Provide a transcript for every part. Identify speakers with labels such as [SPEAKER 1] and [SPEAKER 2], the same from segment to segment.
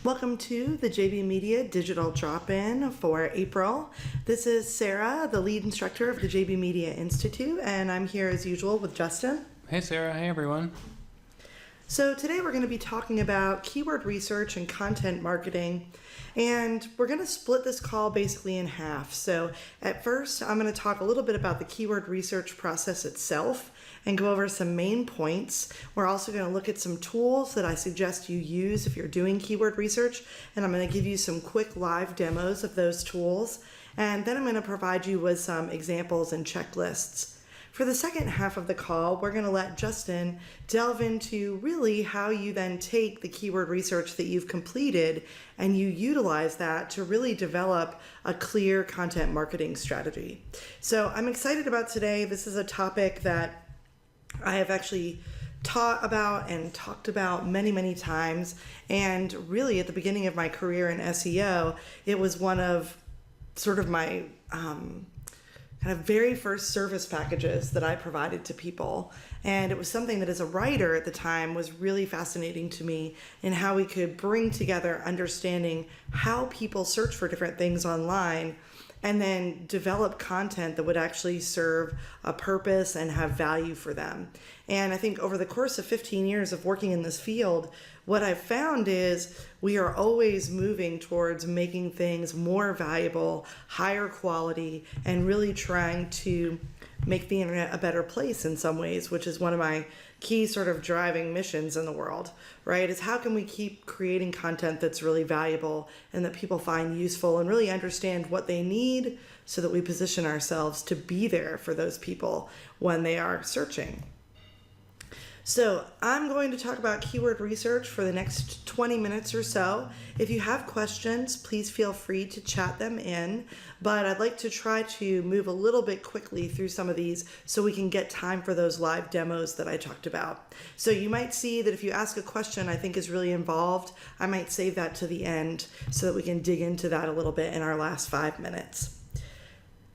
[SPEAKER 1] Welcome to the JV Media Digital Drop-In for April. This is Sarah, the lead instructor of the JV Media Institute, and I'm here as usual with Justin.
[SPEAKER 2] Hey Sarah, hey everyone.
[SPEAKER 1] So today we're going to be talking about keyword research and content marketing, and we're going to split this call basically in half. So at first I'm going to talk a little bit about the keyword research process itself and go over some main points. We're also going to look at some tools that I suggest you use if you're doing keyword research, and I'm going to give you some quick live demos of those tools, and then I'm going to provide you with some examples and checklists. For the second half of the call, we're going to let Justin delve into really how you then take the keyword research that you've completed and you utilize that to really develop a clear content marketing strategy. So I'm excited about today. This is a topic that I have actually taught about and talked about many times, and really at the beginning of my career in SEO, it was one of sort of my kind of very first service packages that I provided to people. And it was something that as a writer at the time was really fascinating to me, in how we could bring together understanding how people search for different things online and then develop content that would actually serve a purpose and have value for them. And I think over the course of 15 years of working in this field, what I've found is we are always moving towards making things more valuable, higher quality, and really trying to make the internet a better place in some ways, which is one of my key sort of driving missions in the world, right? Is how can we keep creating content that's really valuable and that people find useful and really understand what they need, so that we position ourselves to be there for those people when they are searching. So I'm going to talk about keyword research for the next 20 minutes or so. If you have questions, please feel free to chat them in, but I'd like to try to move a little bit quickly through some of these so we can get time for those live demos that I talked about. So you might see that if you ask a question I think is really involved, I might save that to the end so that we can dig into that a little bit in our last 5 minutes.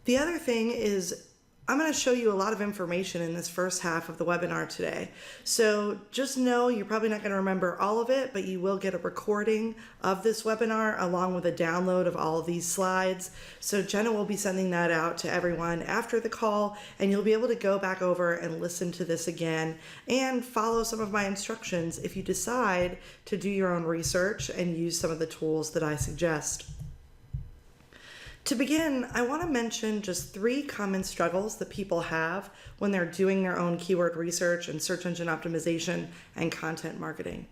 [SPEAKER 1] The other thing is, I'm going to show you a lot of information in this first half of the webinar today. So just know you're probably not going to remember all of it, but you will get a recording of this webinar along with a download of all of these slides. So Jenna will be sending that out to everyone after the call, and you'll be able to go back over and listen to this again and follow some of my instructions if you decide to do your own research and use some of the tools that I suggest. To begin, I want to mention just 3 common struggles that people have when they're doing their own keyword research and search engine optimization and content marketing.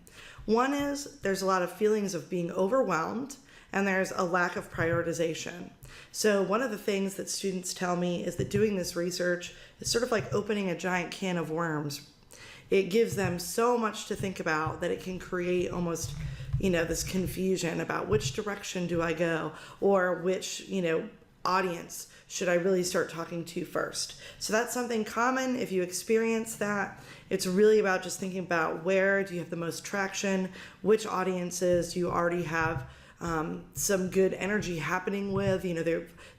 [SPEAKER 1] One is there's a lot of feelings of being overwhelmed, and there's a lack of prioritization. So one of the things that students tell me is that doing this research is sort of like opening a giant can of worms. It gives them so much to think about that it can create almost this confusion about which direction do I go, or which, audience should I really start talking to first. So that's something common. If you experience that, it's really about just thinking about where do you have the most traction, which audiences do you already have some good energy happening with.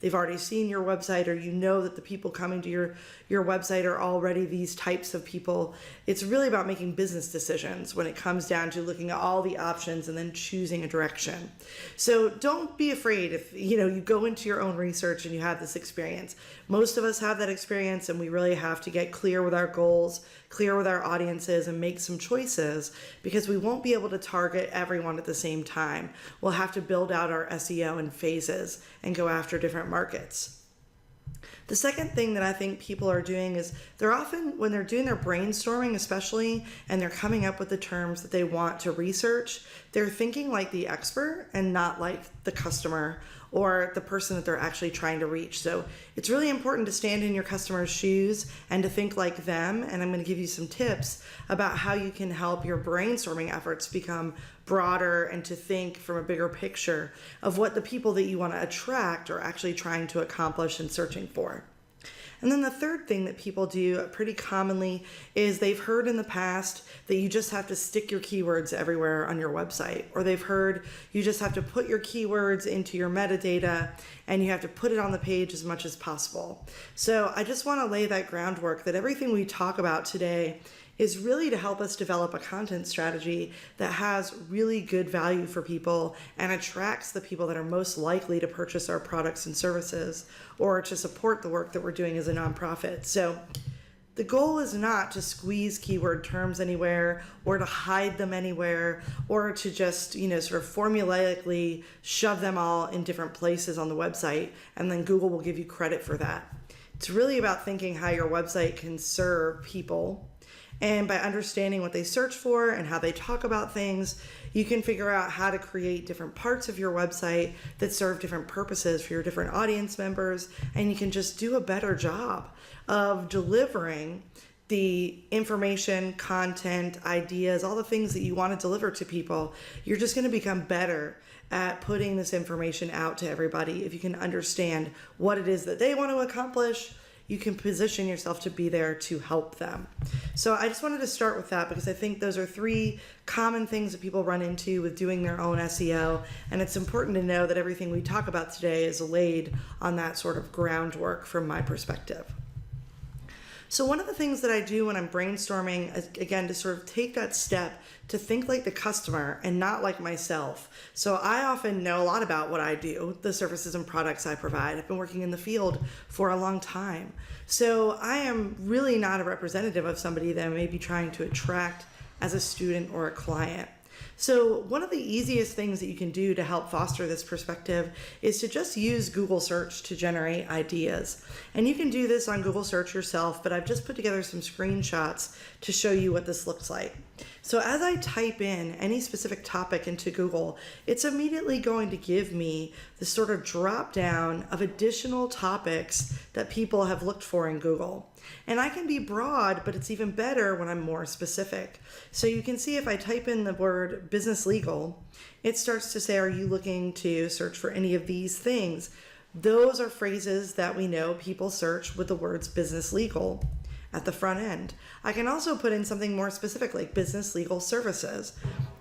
[SPEAKER 1] They've already seen your website, or that the people coming to your website are already these types of people. It's really about making business decisions when it comes down to looking at all the options and then choosing a direction. So don't be afraid if you go into your own research and you have this experience. Most of us have that experience, and we really have to get clear with our goals, clear with our audiences, and make some choices, because we won't be able to target everyone at the same time. We'll have to build out our SEO in phases and go after different markets. The second thing that I think people are doing is they're often, when they're doing their brainstorming especially, and they're coming up with the terms that they want to research, they're thinking like the expert and not like the customer or the person that they're actually trying to reach. So it's really important to stand in your customer's shoes and to think like them. And I'm going to give you some tips about how you can help your brainstorming efforts become broader and to think from a bigger picture of what the people that you want to attract are actually trying to accomplish and searching for. And then the third thing that people do pretty commonly is they've heard in the past that you just have to stick your keywords everywhere on your website, or they've heard you just have to put your keywords into your metadata and you have to put it on the page as much as possible. So I just want to lay that groundwork that everything we talk about today is really to help us develop a content strategy that has really good value for people and attracts the people that are most likely to purchase our products and services or to support the work that we're doing as a nonprofit. So the goal is not to squeeze keyword terms anywhere or to hide them anywhere or to just, sort of formulaically shove them all in different places on the website and then Google will give you credit for that. It's really about thinking how your website can serve people, and by understanding what they search for and how they talk about things, you can figure out how to create different parts of your website that serve different purposes for your different audience members, and you can just do a better job of delivering the information, content, ideas, all the things that you want to deliver to people. You're just going to become better at putting this information out to everybody. If you can understand what it is that they want to accomplish, you can position yourself to be there to help them. So I just wanted to start with that because I think those are 3 common things that people run into with doing their own SEO. And it's important to know that everything we talk about today is laid on that sort of groundwork from my perspective. So one of the things that I do when I'm brainstorming, again, to sort of take that step to think like the customer and not like myself. So I often know a lot about what I do, the services and products I provide. I've been working in the field for a long time. So I am really not a representative of somebody that I may be trying to attract as a student or a client. So one of the easiest things that you can do to help foster this perspective is to just use Google search to generate ideas. And you can do this on Google search yourself, but I've just put together some screenshots to show you what this looks like. So as I type in any specific topic into Google, it's immediately going to give me this sort of drop down of additional topics that people have looked for in Google. And I can be broad, but it's even better when I'm more specific. So you can see if I type in the word business legal, it starts to say, are you looking to search for any of these things? Those are phrases that we know people search with the words business legal at the front end. I can also put in something more specific like business legal services.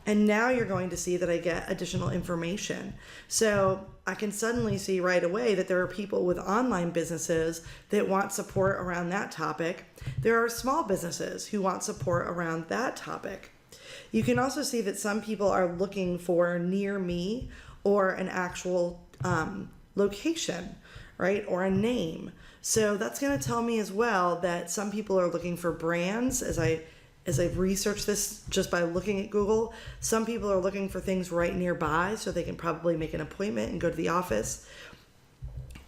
[SPEAKER 1] And now you're going to see that I get additional information. So I can suddenly see right away that there are people with online businesses that want support around that topic. There are small businesses who want support around that topic. You can also see that some people are looking for near me or an actual location, right? Or a name. So that's going to tell me as well that some people are looking for brands. As I've researched this just by looking at Google, some people are looking for things right nearby so they can probably make an appointment and go to the office.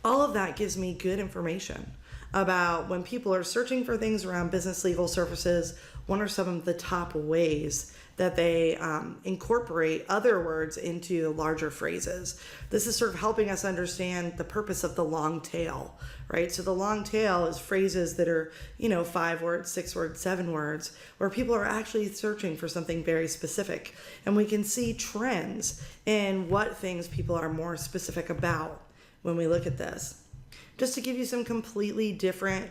[SPEAKER 1] All of that gives me good information about when people are searching for things around business legal services, what are some of the top ways that they incorporate other words into larger phrases. This is sort of helping us understand the purpose of the long tail, right? So the long tail is phrases that are, 5 words, 6 words, 7 words, where people are actually searching for something very specific. And we can see trends in what things people are more specific about when we look at this. Just to give you some completely different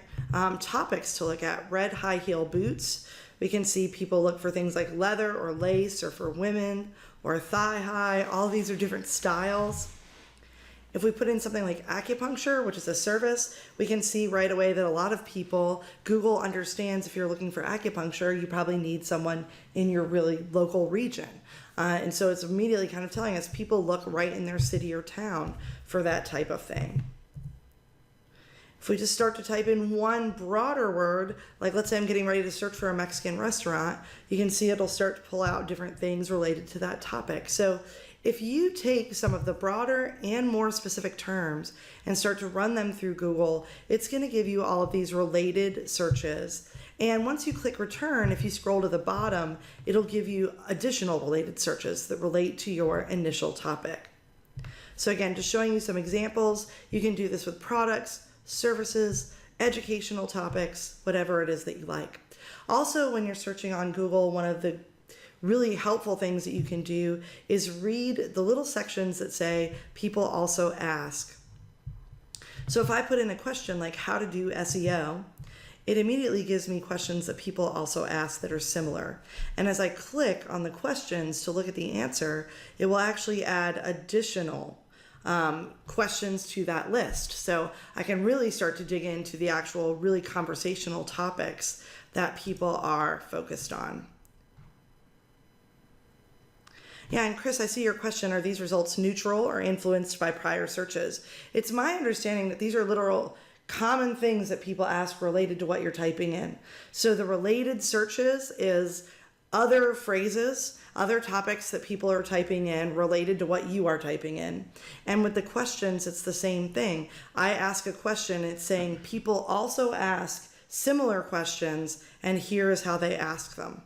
[SPEAKER 1] topics to look at, red high heel boots. We can see people look for things like leather or lace, or for women, or thigh high. All of these are different styles. If we put in something like acupuncture, which is a service, we can see right away that a lot of people, Google understands if you're looking for acupuncture, you probably need someone in your really local region. And so it's immediately kind of telling us people look right in their city or town for that type of thing. If we just start to type in one broader word, like let's say I'm getting ready to search for a Mexican restaurant, you can see it'll start to pull out different things related to that topic. So if you take some of the broader and more specific terms and start to run them through Google, it's going to give you all of these related searches. And once you click return, if you scroll to the bottom, it'll give you additional related searches that relate to your initial topic. So again, just showing you some examples, you can do this with products, services, educational topics, whatever it is that you like. Also, when you're searching on Google, one of the really helpful things that you can do is read the little sections that say people also ask. So if I put in a question like how to do SEO, it immediately gives me questions that people also ask that are similar. And as I click on the questions to look at the answer, it will actually add additional questions to that list. So I can really start to dig into the actual really conversational topics that people are focused on. Yeah, and Chris, I see your question. Are these results neutral or influenced by prior searches? It's my understanding that these are literal common things that people ask related to what you're typing in. So the related searches is other phrases, other topics that people are typing in related to what you are typing in. And with the questions, it's the same thing. I ask a question, it's saying people also ask similar questions, and here is how they ask them.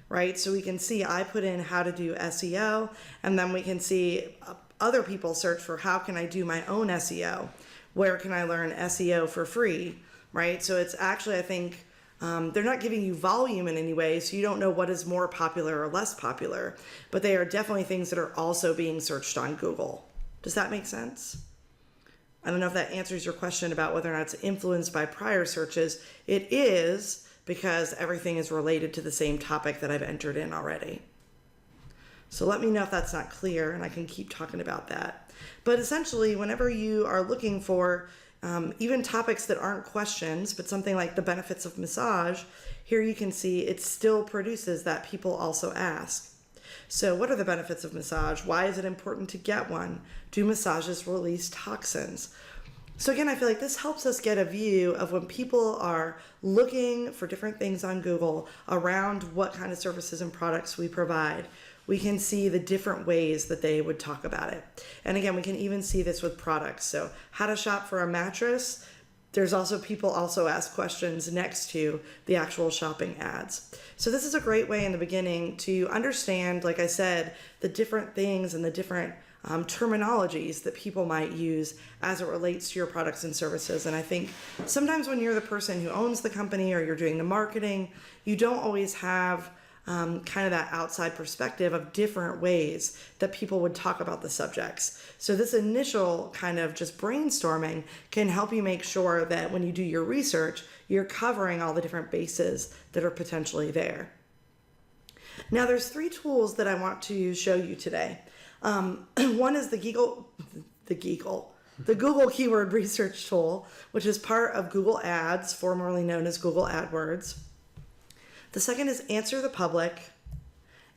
[SPEAKER 1] Right? So we can see I put in how to do SEO, and then we can see other people search for how can I do my own SEO? Where can I learn SEO for free? Right? So it's actually, I think, they're not giving you volume in any way, so you don't know what is more popular or less popular, but they are definitely things that are also being searched on Google. Does that make sense? I don't know if that answers your question about whether or not it's influenced by prior searches. It is, because everything is related to the same topic that I've entered in already. So let me know if that's not clear, and I can keep talking about that. But essentially, whenever you are looking for even topics that aren't questions, but something like the benefits of massage, here you can see it still produces that people also ask. So what are the benefits of massage? Why is it important to get one? Do massages release toxins? So again, I feel like this helps us get a view of when people are looking for different things on Google around what kind of services and products we provide. We can see the different ways that they would talk about it. And again, we can even see this with products. So how to shop for a mattress. There's also people also ask questions next to the actual shopping ads. So this is a great way in the beginning to understand, like I said, the different things and the different terminologies that people might use as it relates to your products and services. And I think sometimes when you're the person who owns the company or you're doing the marketing, you don't always have kind of that outside perspective of different ways that people would talk about the subjects. So this initial kind of just brainstorming can help you make sure that when you do your research, you're covering all the different bases that are potentially there. Now there's 3 tools that I want to show you today. One is the Google Keyword Research Tool, which is part of Google Ads, formerly known as Google AdWords. The second is Answer the Public.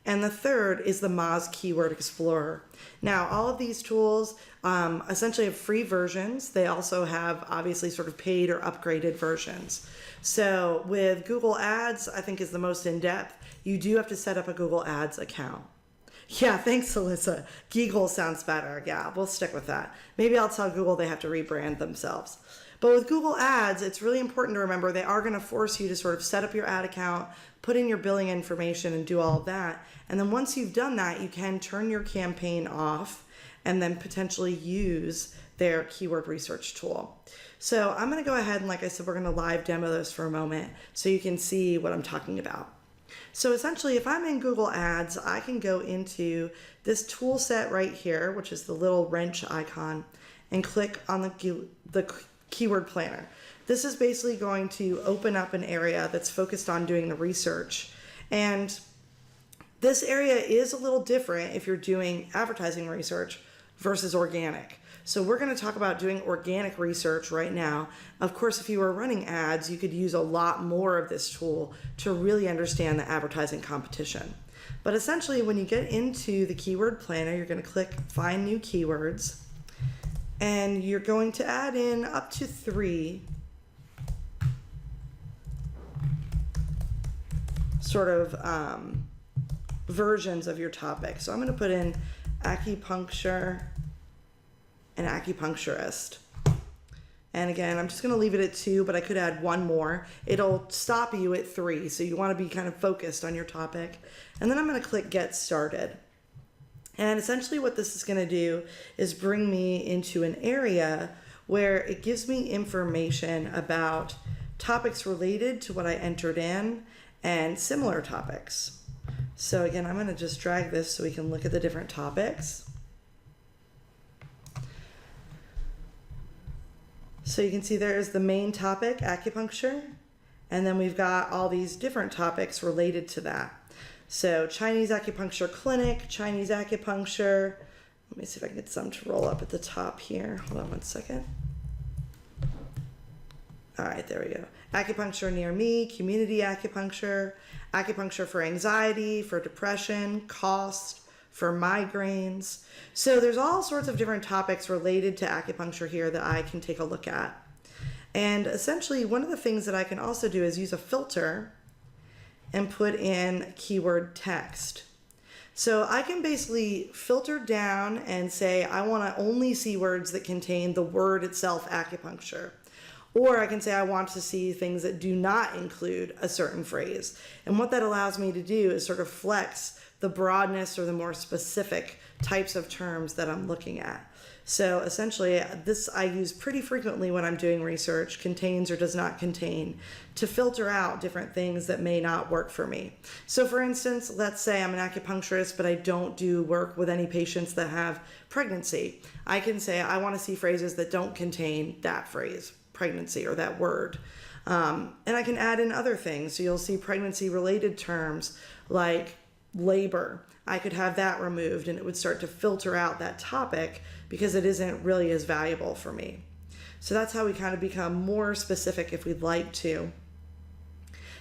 [SPEAKER 1] And the third is the Moz Keyword Explorer. Now, all of these tools essentially have free versions. They also have obviously sort of paid or upgraded versions. So with Google Ads, I think is the most in-depth. You do have to set up a Google Ads account. Yeah, thanks, Alyssa. Geegle sounds better. Yeah, we'll stick with that. Maybe I'll tell Google they have to rebrand themselves. But with Google Ads, it's really important to remember they are going to force you to sort of set up your ad account, put in your billing information, and do all of that. And then once you've done that, you can turn your campaign off and then potentially use their keyword research tool. So I'm going to go ahead and, like I said, we're going to live demo this for a moment so you can see what I'm talking about. So essentially, if I'm in Google Ads, I can go into this tool set right here, which is the little wrench icon, and click on the keyword planner. This is basically going to open up an area that's focused on doing the research. And this area is a little different if you're doing advertising research versus organic. So we're going to talk about doing organic research right now. Of course, if you were running ads, you could use a lot more of this tool to really understand the advertising competition. But essentially, when you get into the keyword planner, you're going to click Find New Keywords, and you're going to add in up to 3 sort of versions of your topic. So I'm going to put in acupuncture and acupuncturist. And again, I'm just going to leave it at 2, but I could add 1 more. It'll stop you at 3, so you want to be kind of focused on your topic. And then I'm going to click Get Started. And essentially what this is going to do is bring me into an area where it gives me information about topics related to what I entered in and similar topics. So again, I'm going to just drag this so we can look at the different topics. So you can see there is the main topic, acupuncture, and then we've got all these different topics related to that. So Chinese acupuncture clinic, Chinese acupuncture. Let me see if I can get some to roll up at the top here. Hold on one second. All right, there we go. Acupuncture near me, community acupuncture, acupuncture for anxiety, for depression, cost, for migraines. So there's all sorts of different topics related to acupuncture here that I can take a look at. And essentially, one of the things that I can also do is use a filter and put in keyword text. So I can basically filter down and say, I want to only see words that contain the word itself, acupuncture. Or I can say I want to see things that do not include a certain phrase. And what that allows me to do is sort of flex the broadness or the more specific types of terms that I'm looking at. So essentially, this I use pretty frequently when I'm doing research, contains or does not contain, to filter out different things that may not work for me. So for instance, let's say I'm an acupuncturist, but I don't do work with any patients that have pregnancy. I can say I want to see phrases that don't contain that phrase, pregnancy, or that word. And I can add in other things. So you'll see pregnancy-related terms like labor. I could have that removed and it would start to filter out that topic because it isn't really as valuable for me. So that's how we kind of become more specific if we'd like to.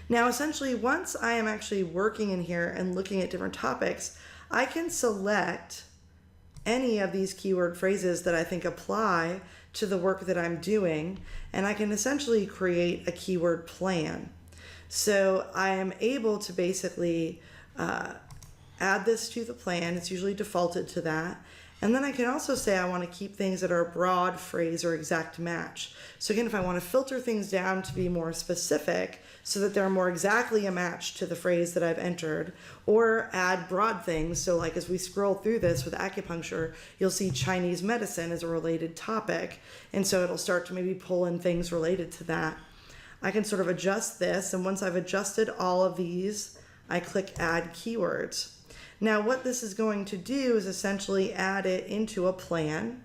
[SPEAKER 1] Now, essentially, once I am actually working in here and looking at different topics, I can select any of these keyword phrases that I think apply to the work that I'm doing, and I can essentially create a keyword plan. So I am able to basically add this to the plan. It's usually defaulted to that. And then I can also say I want to keep things that are a broad phrase or exact match. So again, if I want to filter things down to be more specific so that they're more exactly a match to the phrase that I've entered, or add broad things. So like as we scroll through this with acupuncture, you'll see Chinese medicine as a related topic. And so it'll start to maybe pull in things related to that. I can sort of adjust this. And once I've adjusted all of these, I click add keywords. Now what this is going to do is essentially add it into a plan,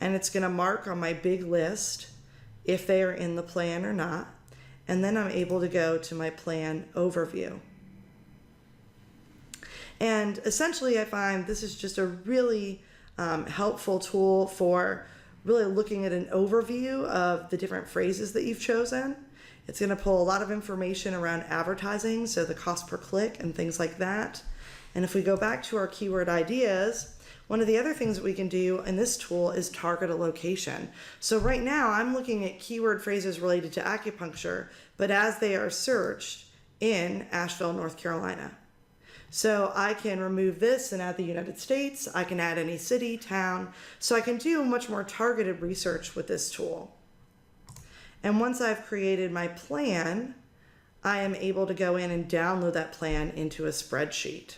[SPEAKER 1] and it's going to mark on my big list if they are in the plan or not, and then I'm able to go to my plan overview. And essentially I find this is just a really helpful tool for really looking at an overview of the different phrases that you've chosen. It's going to pull a lot of information around advertising, so the cost per click and things like that. And if we go back to our keyword ideas, one of the other things that we can do in this tool is target a location. So right now I'm looking at keyword phrases related to acupuncture, but as they are searched in Asheville, North Carolina. So I can remove this and add the United States. I can add any city, town. So I can do much more targeted research with this tool. And once I've created my plan, I am able to go in and download that plan into a spreadsheet.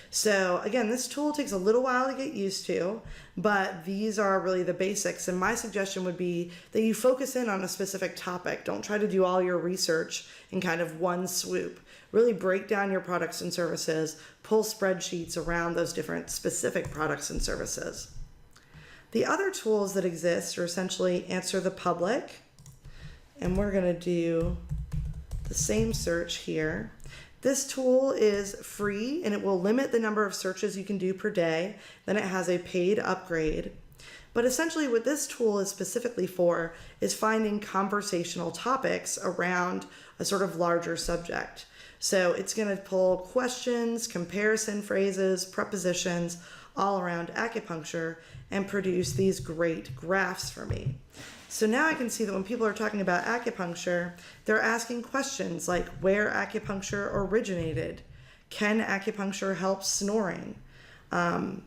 [SPEAKER 1] So again, this tool takes a little while to get used to, but these are really the basics. And my suggestion would be that you focus in on a specific topic. Don't try to do all your research in kind of one swoop. Really break down your products and services, pull spreadsheets around those different specific products and services. The other tools that exist are essentially answer the public, and we're going to do the same search here. This tool is free and it will limit the number of searches you can do per day. Then it has a paid upgrade. But essentially what this tool is specifically for is finding conversational topics around a sort of larger subject. So it's going to pull questions, comparison phrases, prepositions all around acupuncture and produce these great graphs for me. So now I can see that when people are talking about acupuncture, they're asking questions like where acupuncture originated, can acupuncture help snoring, how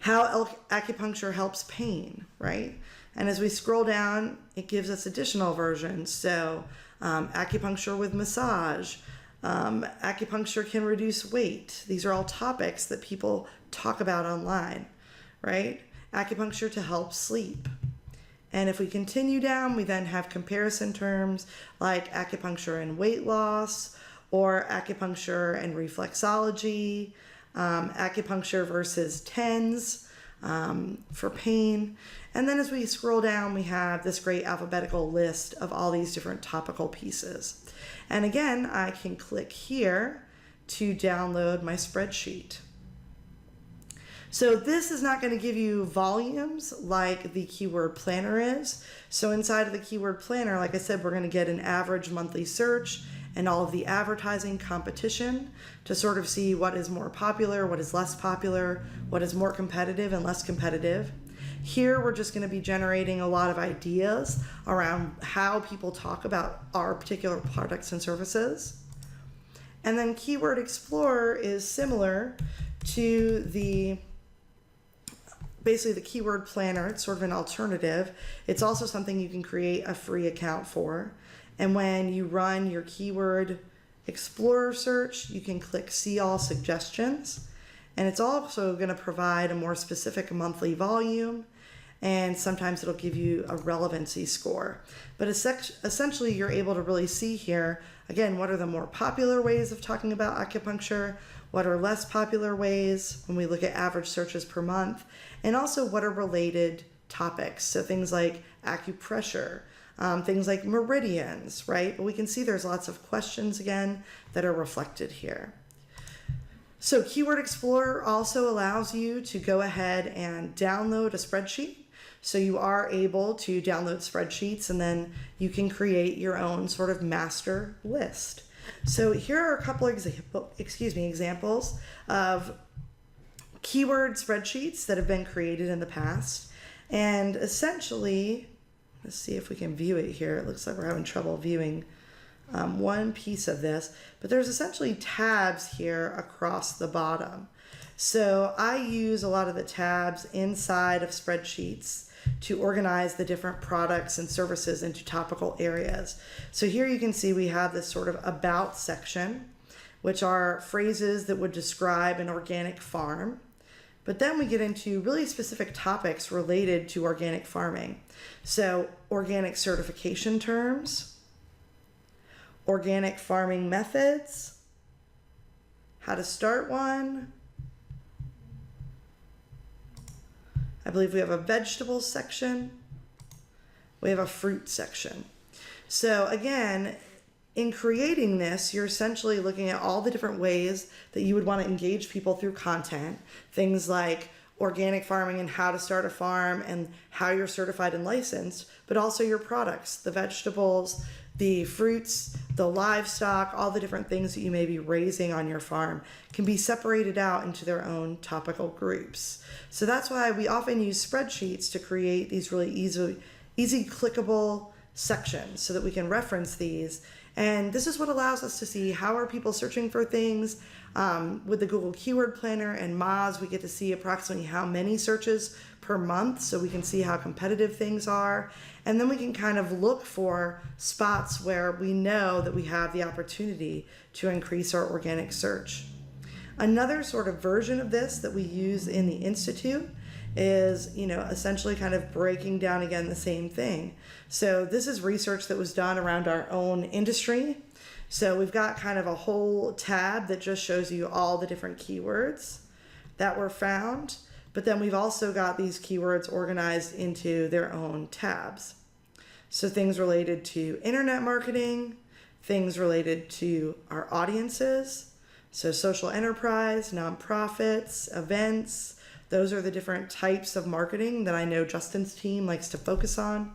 [SPEAKER 1] acupuncture helps pain, right? And as we scroll down, it gives us additional versions. So acupuncture with massage, acupuncture can reduce weight. These are all topics that people talk about online, right? Acupuncture to help sleep. And if we continue down, we then have comparison terms like acupuncture and weight loss, or acupuncture and reflexology, acupuncture versus TENS for pain. And then as we scroll down, we have this great alphabetical list of all these different topical pieces. And again, I can click here to download my spreadsheet. So this is not going to give you volumes like the keyword planner is. So inside of the keyword planner, like I said, we're going to get an average monthly search and all of the advertising competition to sort of see what is more popular, what is less popular, what is more competitive and less competitive. Here, we're just going to be generating a lot of ideas around how people talk about our particular products and services. And then Keyword Explorer is similar to basically the keyword planner. It's sort of an alternative. It's also something you can create a free account for. And when you run your Keyword Explorer search, you can click See All Suggestions. And it's also going to provide a more specific monthly volume, and sometimes it'll give you a relevancy score. But essentially, you're able to really see here, again, what are the more popular ways of talking about acupuncture, what are less popular ways when we look at average searches per month, and also what are related topics. So things like acupressure, things like meridians, right? But we can see there's lots of questions, again, that are reflected here. So Keyword Explorer also allows you to go ahead and download a spreadsheet. So you are able to download spreadsheets, and then you can create your own sort of master list. So here are a couple examples of keyword spreadsheets that have been created in the past. And essentially, let's see if we can view it here. It looks like we're having trouble viewing one piece of this, but there's essentially tabs here across the bottom. So I use a lot of the tabs inside of spreadsheets to organize the different products and services into topical areas. So here you can see we have this sort of about section, which are phrases that would describe an organic farm. But then we get into really specific topics related to organic farming. So organic certification terms, organic farming methods, how to start one. I believe we have a vegetables section. We have a fruit section. So again, in creating this, you're essentially looking at all the different ways that you would want to engage people through content. Things like organic farming and how to start a farm and how you're certified and licensed, but also your products, the vegetables, the fruits, the livestock, all the different things that you may be raising on your farm can be separated out into their own topical groups. So that's why we often use spreadsheets to create these really easy clickable sections so that we can reference these. And this is what allows us to see how are people searching for things. With the Google Keyword Planner and Moz, we get to see approximately how many searches per month, so we can see how competitive things are. And then we can kind of look for spots where we know that we have the opportunity to increase our organic search. Another sort of version of this that we use in the Institute is, essentially kind of breaking down again the same thing. So this is research that was done around our own industry. So we've got kind of a whole tab that just shows you all the different keywords that were found. But then we've also got these keywords organized into their own tabs. So things related to internet marketing, things related to our audiences, so social enterprise, nonprofits, events. Those are the different types of marketing that I know Justin's team likes to focus on.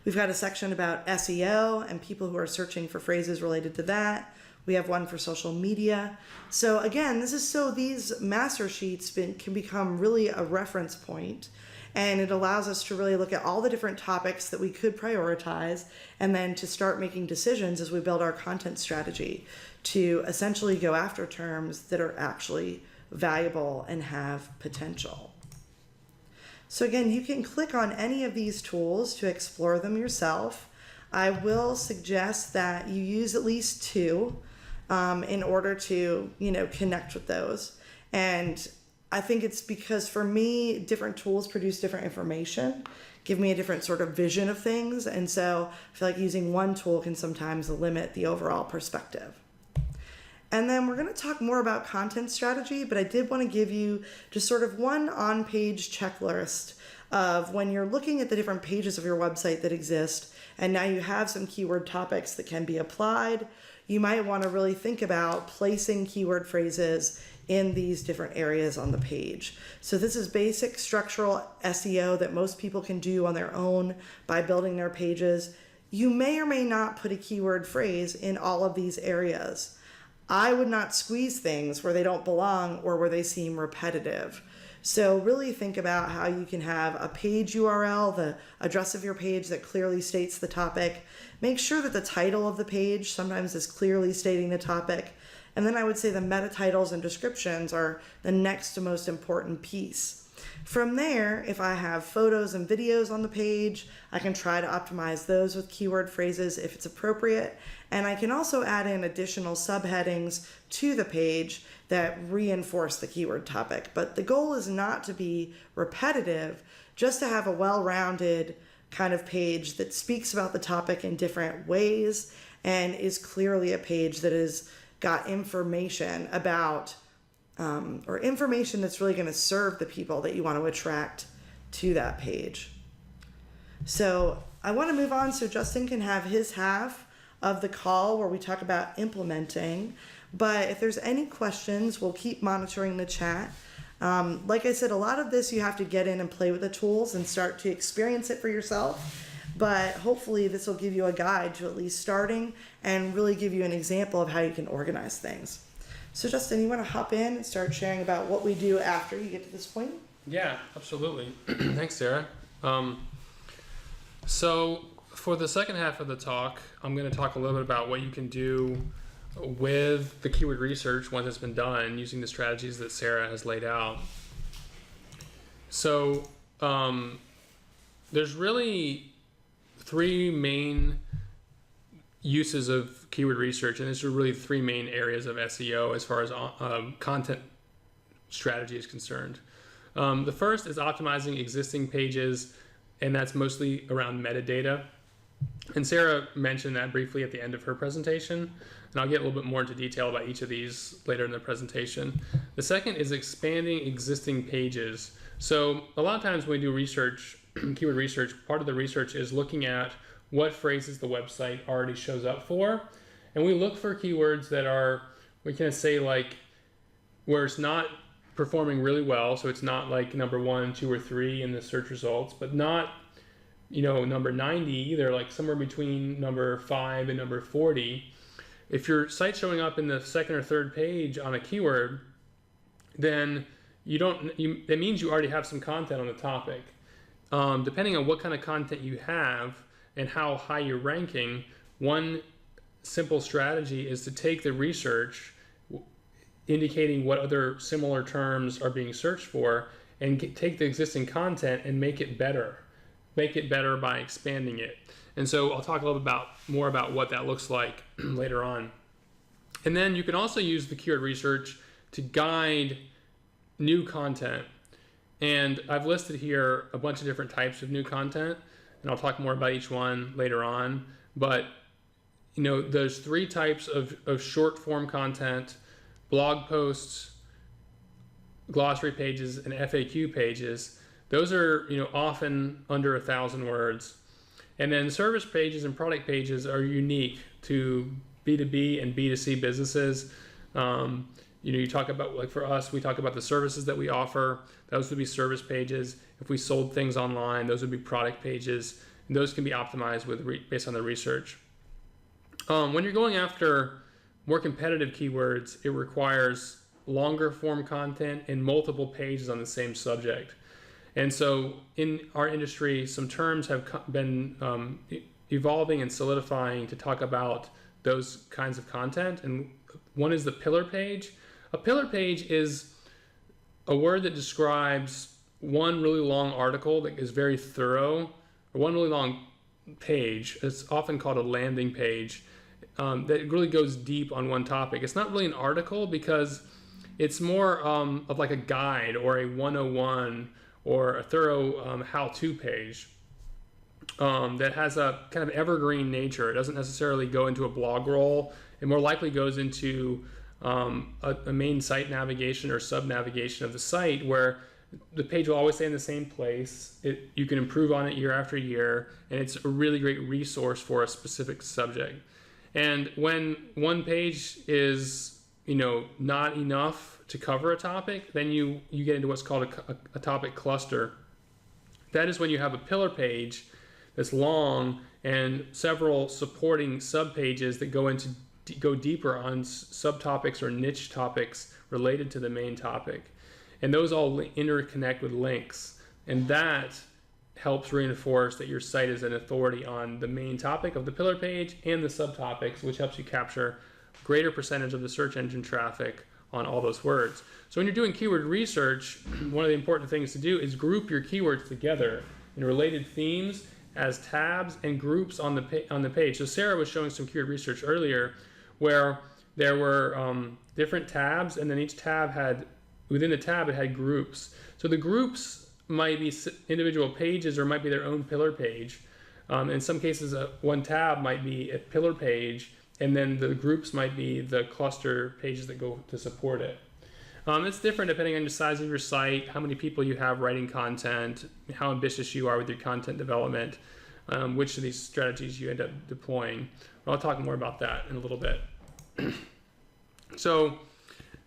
[SPEAKER 1] We've got a section about SEO and people who are searching for phrases related to that. We have one for social media. So again, this is so these master sheets can become really a reference point, and it allows us to really look at all the different topics that we could prioritize, and then to start making decisions as we build our content strategy to essentially go after terms that are actually valuable and have potential. So again, you can click on any of these tools to explore them yourself. I will suggest that you use at least two in order to, connect with those. And I think it's because for me, different tools produce different information, give me a different sort of vision of things. And so I feel like using one tool can sometimes limit the overall perspective. And then we're going to talk more about content strategy, but I did want to give you just sort of one on-page checklist of when you're looking at the different pages of your website that exist and now you have some keyword topics that can be applied, you might want to really think about placing keyword phrases in these different areas on the page. So this is basic structural SEO that most people can do on their own by building their pages. You may or may not put a keyword phrase in all of these areas. I would not squeeze things where they don't belong or where they seem repetitive. So really think about how you can have a page URL, the address of your page that clearly states the topic. Make sure that the title of the page sometimes is clearly stating the topic. And then I would say the meta titles and descriptions are the next most important piece. From there, if I have photos and videos on the page, I can try to optimize those with keyword phrases if it's appropriate. And I can also add in additional subheadings to the page that reinforce the keyword topic. But the goal is not to be repetitive, just to have a well-rounded kind of page that speaks about the topic in different ways and is clearly a page that has got information about or information that's really going to serve the people that you want to attract to that page. So I want to move on so Justin can have his half of the call where we talk about implementing. But if there's any questions, we'll keep monitoring the chat. Like I said, a lot of this you have to get in and play with the tools and start to experience it for yourself. But hopefully this will give you a guide to at least starting and really give you an example of how you can organize things. So Justin, you want to hop in and start sharing about what we do after you get to this point?
[SPEAKER 2] Yeah, absolutely. Thanks, Sarah. So for the second half of the talk, I'm going to talk a little bit about what you can do with the keyword research once it's been done using the strategies that Sarah has laid out. So there's really three main uses of keyword research, and these are really three main areas of SEO as far as content strategy is concerned. The first is optimizing existing pages, and that's mostly around metadata. And Sarah mentioned that briefly at the end of her presentation, and I'll get a little bit more into detail about each of these later in the presentation. The second is expanding existing pages. So a lot of times when we do research, keyword research, part of the research is looking at what phrases the website already shows up for. And we look for keywords that are, we can say like, where it's not performing really well. So it's not like number 1, 2, or 3 in the search results, but not, number 90 either, like somewhere between number 5 and number 40. If your site's showing up in the second or third page on a keyword, then that means you already have some content on the topic. Depending on what kind of content you have and how high you're ranking, one simple strategy is to take the research indicating what other similar terms are being searched for and take the existing content and make it better. Make it better by expanding it. And so I'll talk a little bit more about what that looks like later on. And then you can also use the keyword research to guide new content. And I've listed here a bunch of different types of new content, and I'll talk more about each one later on. But there's three types of short form content: blog posts, glossary pages, and FAQ pages. Those are often under 1,000 words. And then service pages and product pages are unique to B2B and B2C businesses. You talk about, like for us, we talk about the services that we offer. Those would be service pages. If we sold things online, those would be product pages. And those can be optimized based on the research. When you're going after more competitive keywords, it requires longer form content and multiple pages on the same subject. And so in our industry, some terms have been evolving and solidifying to talk about those kinds of content. And one is the pillar page. A pillar page is a word that describes one really long article that is very thorough, or one really long page. It's often called a landing page that really goes deep on one topic. It's not really an article because it's more of like a guide or a 101 or a thorough how-to page that has a kind of evergreen nature. It doesn't necessarily go into a blog roll. It more likely goes into a main site navigation or sub-navigation of the site where the page will always stay in the same place. You can improve on it year after year, and it's a really great resource for a specific subject. And when one page is, not enough to cover a topic, then you get into what's called a topic cluster. That is when you have a pillar page that's long and several supporting subpages that go deeper on subtopics or niche topics related to the main topic. And those all interconnect with links. And that helps reinforce that your site is an authority on the main topic of the pillar page and the subtopics, which helps you capture a greater percentage of the search engine traffic on all those words. So when you're doing keyword research, one of the important things to do is group your keywords together in related themes as tabs and groups on the page. So Sarah was showing some keyword research earlier where there were different tabs, and then each tab within the tab it had groups. So the groups might be individual pages or might be their own pillar page. In some cases, one tab might be a pillar page, and then the groups might be the cluster pages that go to support it. It's different depending on the size of your site, how many people you have writing content, how ambitious you are with your content development, which of these strategies you end up deploying. I'll talk more about that in a little bit. So,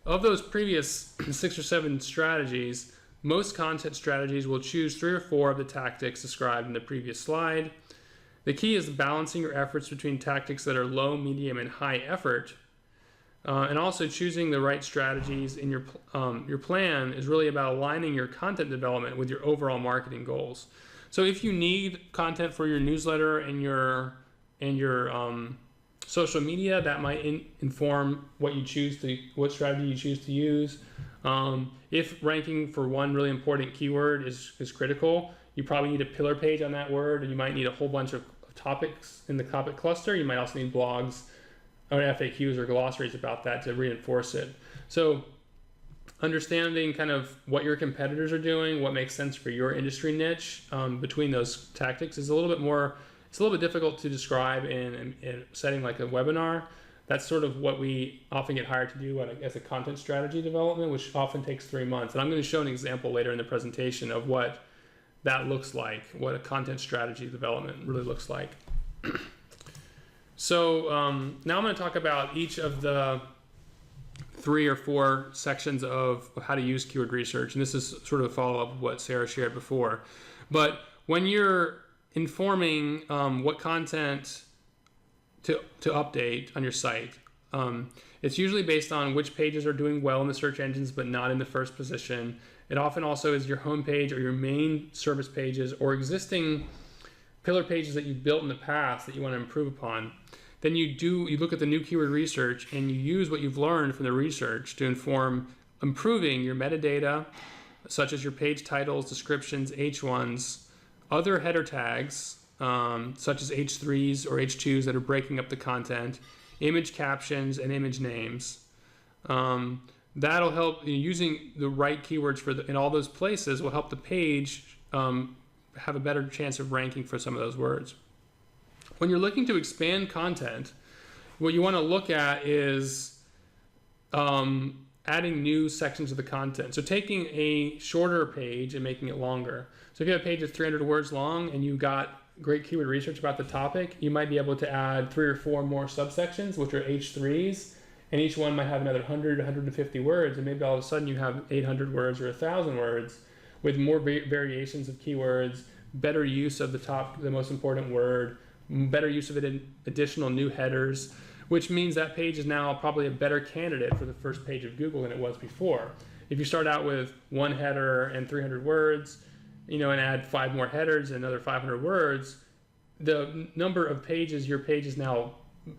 [SPEAKER 2] of those previous 6 or 7 strategies, most content strategies will choose 3 or 4 of the tactics described in the previous slide. The key is balancing your efforts between tactics that are low, medium, and high effort, and also choosing the right strategies in your plan is really about aligning your content development with your overall marketing goals. So if you need content for your newsletter and your social media, that might inform what strategy you choose to use. If ranking for one really important keyword is critical, you probably need a pillar page on that word, and you might need a whole bunch of topics in the topic cluster. You might also need blogs or FAQs or glossaries about that to reinforce it. So understanding kind of what your competitors are doing, what makes sense for your industry niche between those tactics is a little bit difficult to describe in a setting like a webinar. That's sort of what we often get hired to do as a content strategy development, which often takes 3 months. And I'm going to show an example later in the presentation of what that looks like, what a content strategy development really looks like. So now I'm going to talk about each of the 3 or 4 sections of how to use keyword research. And this is sort of a follow-up of what Sarah shared before. But when you're informing what content to update on your site, it's usually based on which pages are doing well in the search engines but not in the first position. It often also is your home page or your main service pages or existing pillar pages that you built in the past that you want to improve upon. Then you look at the new keyword research and you use what you've learned from the research to inform improving your metadata, such as your page titles, descriptions, H1s, other header tags, such as H3s or H2s that are breaking up the content, image captions, and image names. That'll help. Using the right keywords in all those places will help the page have a better chance of ranking for some of those words. When you're looking to expand content, what you want to look at is adding new sections of the content. So taking a shorter page and making it longer. So if you have a page that's 300 words long and you got great keyword research about the topic, you might be able to add 3 or 4 more subsections, which are H3s, and each one might have another 100, 150 words, and maybe all of a sudden you have 800 words or 1,000 words with more variations of keywords, better use of the most important word, better use of it in additional new headers, which means that page is now probably a better candidate for the first page of Google than it was before. If you start out with 1 header and 300 words, and add 5 more headers and another 500 words, the number of pages your page is now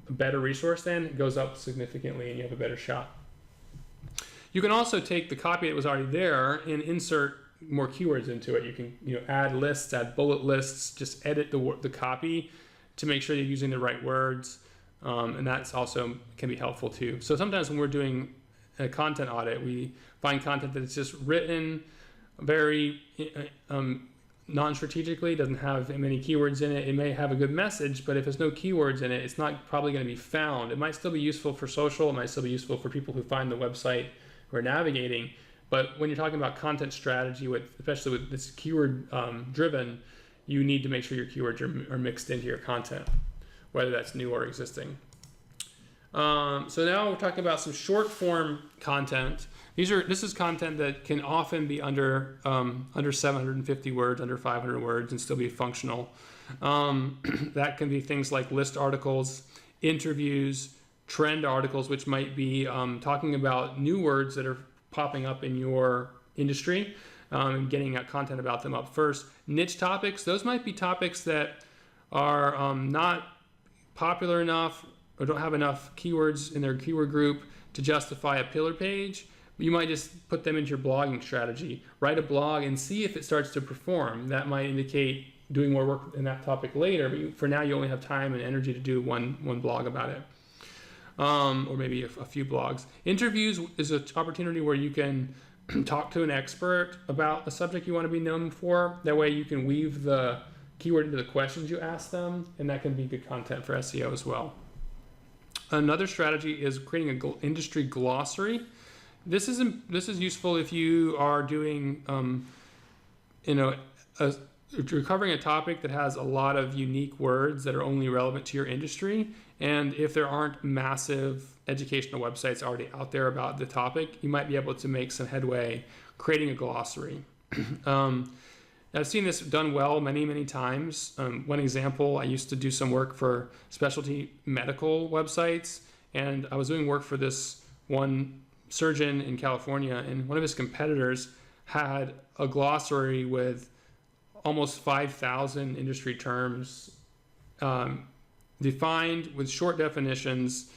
[SPEAKER 2] a better resource then goes up significantly and you have a better shot. You can also take the copy that was already there and insert more keywords into it. You can add lists, add bullet lists, just edit the copy to make sure you're using the right words, and that's also can be helpful too. So sometimes when we're doing a content audit, we find content that is just written very non-strategically, doesn't have many keywords in it. It may have a good message, but if there's no keywords in it, it's not probably going to be found. It might still be useful for social, it might still be useful for people who find the website who are navigating, But when you're talking about content strategy, especially with this keyword driven, you need to make sure your keywords are mixed into your content, whether that's new or existing. So now we're talking about some short form content. This is content that can often be under 750 words, under 500 words, and still be functional. That can be things like list articles, interviews, trend articles, which might be talking about new words that are popping up in your industry, and getting out content about them up first. Niche topics, those might be topics that are not popular enough or don't have enough keywords in their keyword group to justify a pillar page. You might just put them into your blogging strategy. Write a blog and see if it starts to perform. That might indicate doing more work in that topic later, but for now you only have time and energy to do one blog about it. Or maybe a few blogs. Interviews is an opportunity where you can talk to an expert about the subject you want to be known for. That way you can weave the keyword into the questions you ask them, and that can be good content for SEO as well. Another strategy is creating an industry glossary. This is useful if you are doing, you're covering a topic that has a lot of unique words that are only relevant to your industry. And if there aren't massive educational websites already out there about the topic, you might be able to make some headway creating a glossary. I've seen this done well many times. One example, I used to do some work for specialty medical websites, and I was doing work for this one surgeon in California, and one of his competitors had a glossary with almost 5,000 industry terms defined with short definitions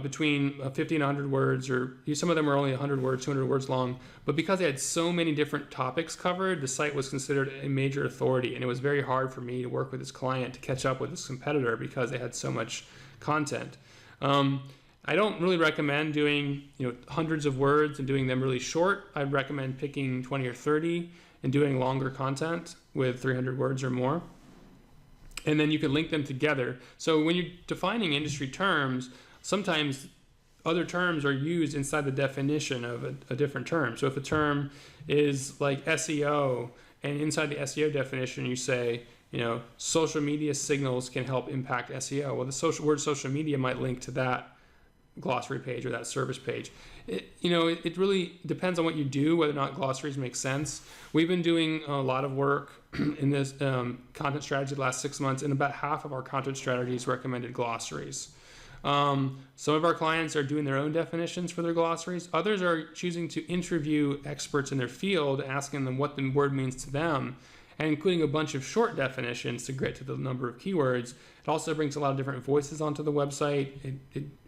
[SPEAKER 2] between 50 and 100 words, or some of them were only 100 words, 200 words long. But because they had so many different topics covered, the site was considered a major authority, and it was very hard for me to work with this client to catch up with this competitor because they had so much content. I don't really recommend doing hundreds of words and doing them really short. I'd recommend picking 20 or 30 and doing longer content with 300 words or more. And then you can link them together. So when you're defining industry terms, sometimes other terms are used inside the definition of a different term. So if a term is like SEO, and inside the SEO definition you say, social media signals can help impact SEO. Well, the word social media might link to that glossary page or that service page. It really depends on what you do, whether or not glossaries make sense. We've been doing a lot of work in this content strategy the last 6 months, and about half of our content strategies recommended glossaries. Some of our clients are doing their own definitions for their glossaries. Others are choosing to interview experts in their field, asking them what the word means to them, and including a bunch of short definitions to get to the number of keywords. It also brings a lot of different voices onto the website.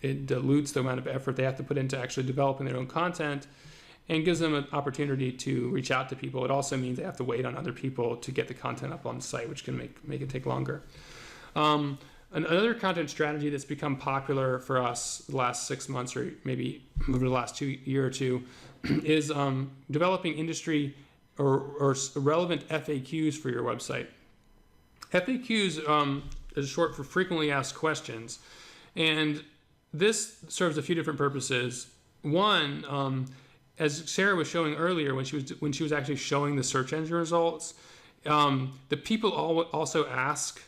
[SPEAKER 2] It dilutes the amount of effort they have to put into actually developing their own content, and gives them an opportunity to reach out to people. It also means they have to wait on other people to get the content up on the site, which can make it take longer. Another content strategy that's become popular for us the last 6 months, or maybe over the last year or two, is developing industry or relevant FAQs for your website. FAQs is short for frequently asked questions, and this serves a few different purposes. One, as Sarah was showing earlier when she was actually showing the search engine results, the people also ask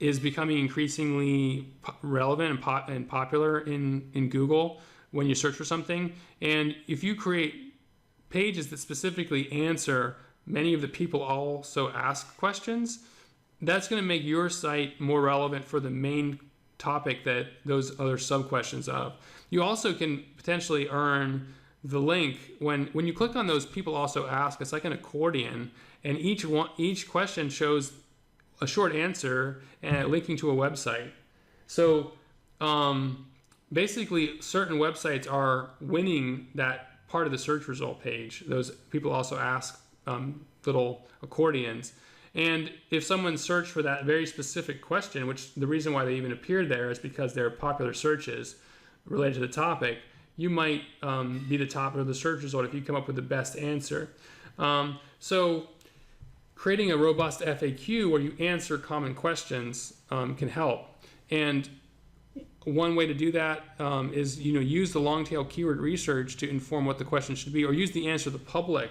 [SPEAKER 2] is becoming increasingly relevant and popular in Google when you search for something. And if you create pages that specifically answer many of the people also ask questions, that's going to make your site more relevant for the main topic that those other sub-questions of. You also can potentially earn the link when you click on those people also ask. It's like an accordion, and each question shows a short answer and linking to a website. So basically certain websites are winning that part of the search result page. Those people also ask little accordions. And if someone searched for that very specific question, which the reason why they even appeared there is because they're popular searches related to the topic, you might be the top of the search result if you come up with the best answer. So creating a robust FAQ where you answer common questions can help. And one way to do that is use the long tail keyword research to inform what the question should be, or use the answer to the public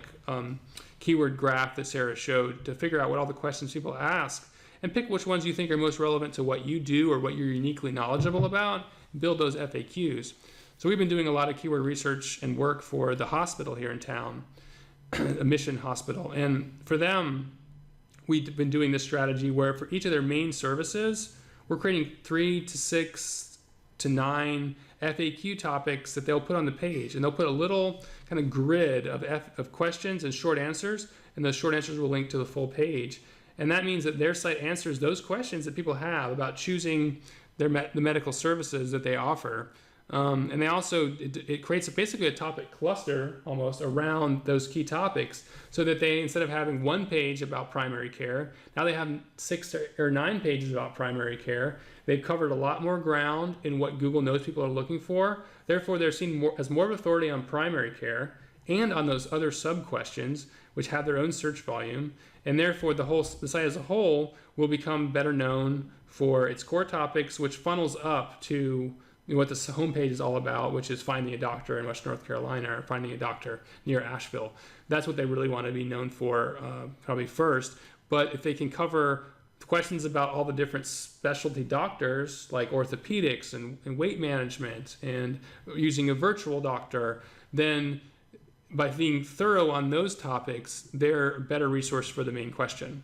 [SPEAKER 2] keyword graph that Sarah showed to figure out what all the questions people ask, and pick which ones you think are most relevant to what you do or what you're uniquely knowledgeable about, and build those FAQs. So we've been doing a lot of keyword research and work for the hospital here in town, a mission hospital, and for them, we've been doing this strategy where for each of their main services, we're creating 3 to 6 to 9 FAQ topics that they'll put on the page, and they'll put a little kind of grid of questions and short answers, and those short answers will link to the full page. And that means that their site answers those questions that people have about choosing the medical services that they offer. And they also, it creates basically a topic cluster almost around those key topics, so that they, instead of having one page about primary care, now they have 6 or 9 pages about primary care. They've covered a lot more ground in what Google knows people are looking for. Therefore, they're seen as more of authority on primary care and on those other sub-questions, which have their own search volume. And therefore, the site as a whole will become better known for its core topics, which funnels up to what the homepage is all about, which is finding a doctor in Western North Carolina or finding a doctor near Asheville. That's what they really want to be known for, probably first. But if they can cover questions about all the different specialty doctors, like orthopedics and weight management and using a virtual doctor, then by being thorough on those topics, they're a better resource for the main question,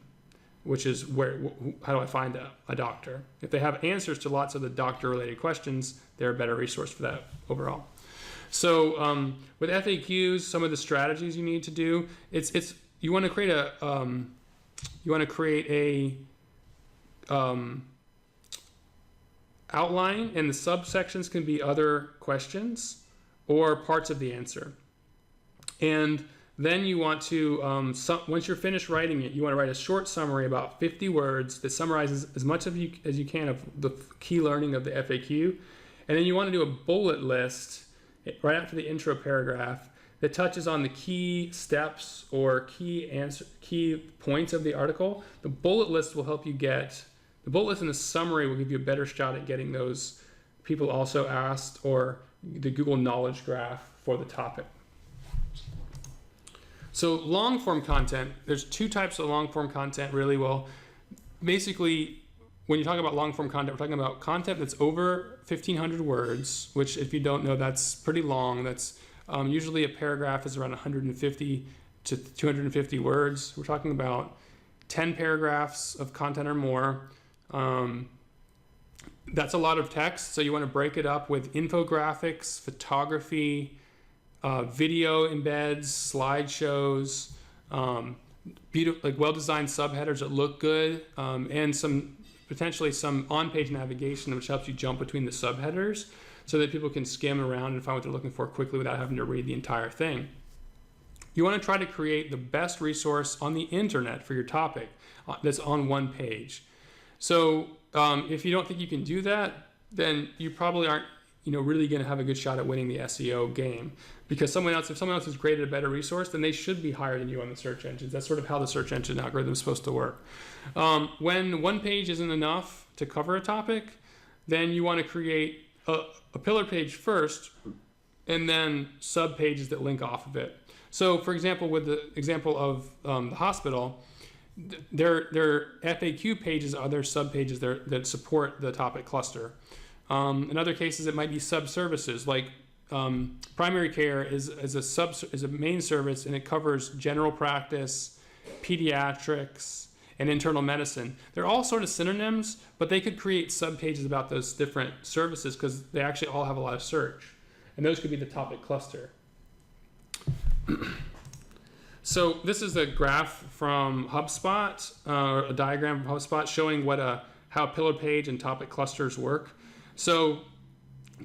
[SPEAKER 2] which is how do I find a doctor? If they have answers to lots of the doctor-related questions, they're a better resource for that overall. So with FAQs, some of the strategies you need to do, you want to create a outline, and the subsections can be other questions or parts of the answer. And then you want to, once you're finished writing it, you want to write a short summary about 50 words that summarizes as much as you can of the key learning of the FAQ. And then you want to do a bullet list right after the intro paragraph that touches on the key steps or key points of the article. The bullet list will help you the bullet list and the summary will give you a better shot at getting those people also asked, or the Google Knowledge Graph for the topic. So long form content, there's 2 types of long form content really. Well, basically, when you talk about long form content, we're talking about content that's over 1,500 words, which if you don't know, that's pretty long. That's usually a paragraph is around 150 to 250 words. We're talking about 10 paragraphs of content or more. That's a lot of text, so you want to break it up with infographics, photography, video embeds, slideshows, beautiful, like well-designed subheaders that look good, and potentially some on-page navigation, which helps you jump between the subheaders so that people can skim around and find what they're looking for quickly without having to read the entire thing. You want to try to create the best resource on the internet for your topic that's on one page. So if you don't think you can do that, then you probably aren't really going to have a good shot at winning the SEO game, because if someone else has created a better resource, then they should be higher than you on the search engines. That's sort of how the search engine algorithm is supposed to work. When one page isn't enough to cover a topic, then you want to create a pillar page first, and then sub pages that link off of it. So, for example, with the example of the hospital, their FAQ pages are their sub pages that support the topic cluster. In other cases, it might be sub-services, like primary care is a main service, and it covers general practice, pediatrics, and internal medicine. They're all sort of synonyms, but they could create sub-pages about those different services because they actually all have a lot of search. And those could be the topic cluster. So this is a graph from HubSpot, a diagram from HubSpot showing how pillar page and topic clusters work. So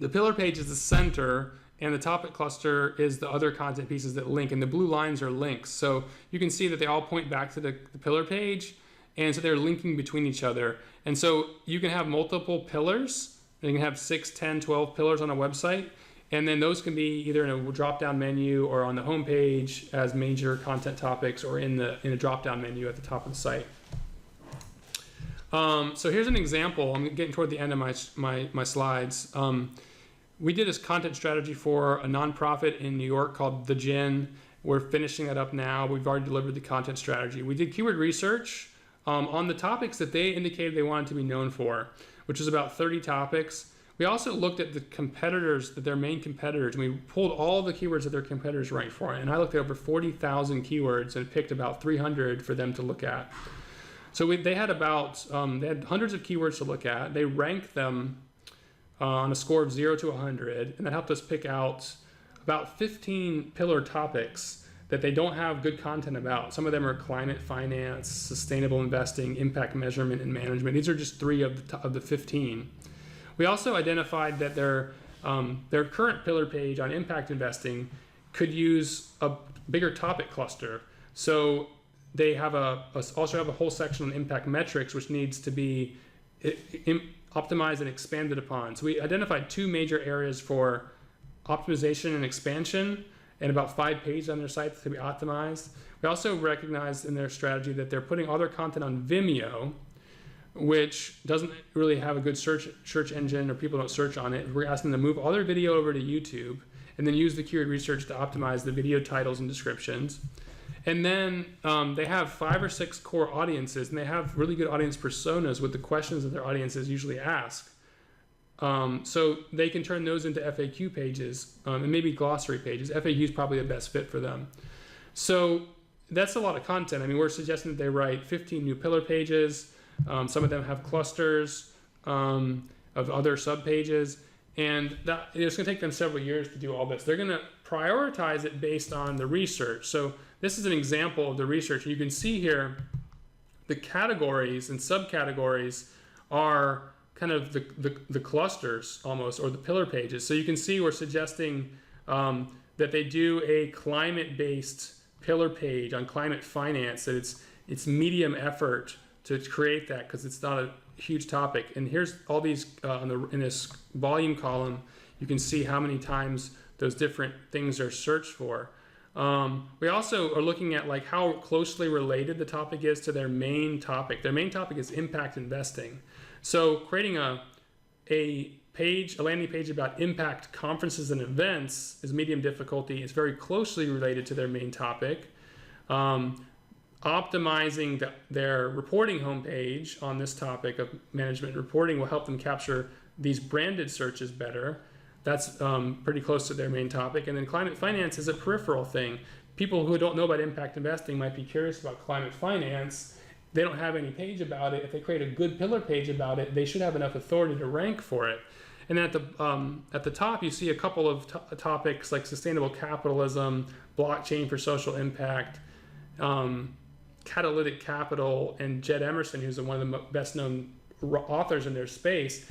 [SPEAKER 2] the pillar page is the center, and the topic cluster is the other content pieces that link, and the blue lines are links. So you can see that they all point back to the pillar page, and so they're linking between each other. And so you can have multiple pillars, and you can have 6, 10, 12 pillars on a website, and then those can be either in a drop-down menu or on the home page as major content topics, or in a drop-down menu at the top of the site. So here's an example. I'm getting toward the end of my slides. We did this content strategy for a nonprofit in New York called The Gin. We're finishing that up now. We've already delivered the content strategy. We did keyword research on the topics that they indicated they wanted to be known for, which is about 30 topics. We also looked at the competitors, their main competitors, and we pulled all the keywords that their competitors ranked for. And I looked at over 40,000 keywords and picked about 300 for them to look at. So they had hundreds of keywords to look at. They ranked them on a score of 0 to 100, and that helped us pick out about 15 pillar topics that they don't have good content about. Some of them are climate finance, sustainable investing, impact measurement, and management. These are just 3 of the 15. We also identified that their current pillar page on impact investing could use a bigger topic cluster. So they have also have a whole section on impact metrics, which needs to be optimized and expanded upon. So we identified 2 major areas for optimization and expansion, and about 5 pages on their site to be optimized. We also recognized in their strategy that they're putting all their content on Vimeo, which doesn't really have a good search engine, or people don't search on it. We're asking them to move all their video over to YouTube and then use the keyword research to optimize the video titles and descriptions. And then they have 5 or 6 core audiences, and they have really good audience personas with the questions that their audiences usually ask. So they can turn those into FAQ pages and maybe glossary pages. FAQ is probably the best fit for them. So that's a lot of content. I mean, we're suggesting that they write 15 new pillar pages. Some of them have clusters of other subpages, and it's going to take them several years to do all this. They're going to prioritize it based on the research. So this is an example of the research. You can see here the categories and subcategories are kind of the clusters almost, or the pillar pages. So you can see we're suggesting that they do a climate-based pillar page on climate finance, that it's medium effort to create that because it's not a huge topic. And here's all these in this volume column. You can see how many times those different things are searched for. We also are looking at like how closely related the topic is to their main topic. Their main topic is impact investing. So creating a landing page about impact conferences and events is medium difficulty. It's very closely related to their main topic. Optimizing their reporting homepage on this topic of management reporting will help them capture these branded searches better. That's pretty close to their main topic. And then climate finance is a peripheral thing. People who don't know about impact investing might be curious about climate finance. They don't have any page about it. If they create a good pillar page about it, they should have enough authority to rank for it. And at the top, you see a couple of topics like sustainable capitalism, blockchain for social impact, catalytic capital, and Jed Emerson, who's one of the best known authors in their space.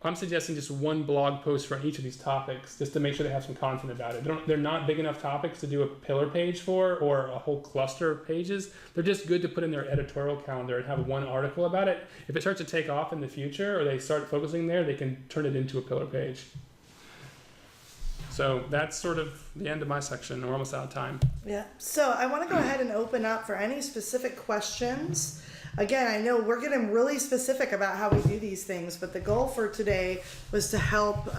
[SPEAKER 2] I'm suggesting just one blog post for each of these topics, just to make sure they have some content about it. They're not big enough topics to do a pillar page for, or a whole cluster of pages. They're just good to put in their editorial calendar and have one article about it. If it starts to take off in the future, or they start focusing there, they can turn it into a pillar page. So that's sort of the end of my section. We're almost out of time.
[SPEAKER 1] Yeah. So I want to go ahead and open up for any specific questions. Again, I know we're getting really specific about how we do these things, but the goal for today was to help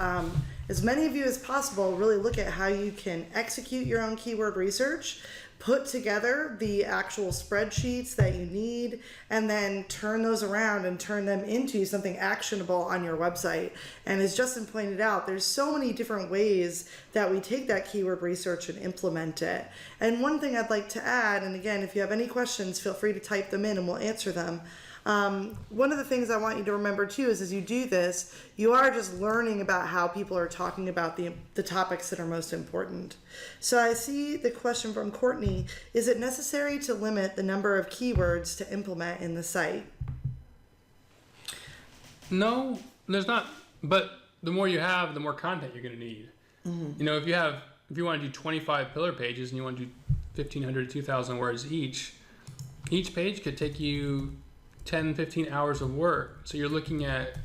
[SPEAKER 1] as many of you as possible really look at how you can execute your own keyword research, put together the actual spreadsheets that you need, and then turn those around and turn them into something actionable on your website. And as Justin pointed out, there's so many different ways that we take that keyword research and implement it. And one thing I'd like to add, and again, if you have any questions, feel free to type them in and we'll answer them. One of the things I want you to remember too is as you do this, you are just learning about how people are talking about the topics that are most important. So I see the question from Courtney, is it necessary to limit the number of keywords to implement in the site?
[SPEAKER 2] No, there's not, but the more you have, the more content you're going to need. Mm-hmm. You know, if you want to do 25 pillar pages and you want to do 1,500 to 2,000 words each page could take you 10, 15 hours of work. So you're looking at,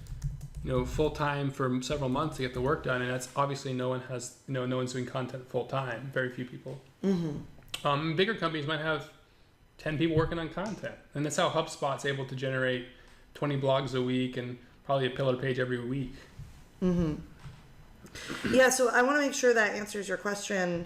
[SPEAKER 2] full time for several months to get the work done. And that's obviously no one's doing content full time. Very few people. Mm-hmm. Bigger companies might have 10 people working on content. And that's how HubSpot's able to generate 20 blogs a week and probably a pillar page every week.
[SPEAKER 1] Yeah, so I want to make sure that answers your question,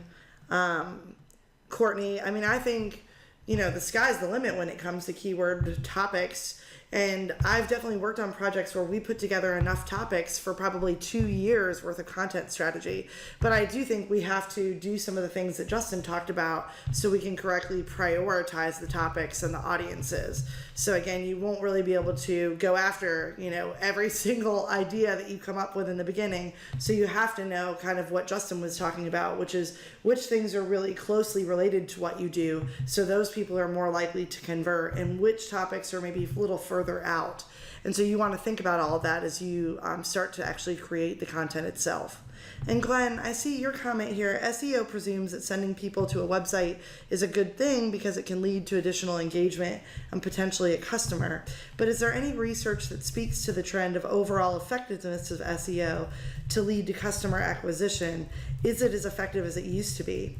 [SPEAKER 1] Courtney. I mean, I think, the sky's the limit when it comes to keyword topics. And I've definitely worked on projects where we put together enough topics for probably 2 years worth of content strategy. But I do think we have to do some of the things that Justin talked about so we can correctly prioritize the topics and the audiences. So again, you won't really be able to go after, every single idea that you come up with in the beginning. So you have to know kind of what Justin was talking about, which is which things are really closely related to what you do. So those people are more likely to convert, and which topics are maybe a little further out. And so you want to think about all of that as you start to actually create the content itself. And Glenn, I see your comment here. SEO presumes that sending people to a website is a good thing because it can lead to additional engagement and potentially a customer. But is there any research that speaks to the trend of overall effectiveness of SEO to lead to customer acquisition? Is it as effective as it used to be?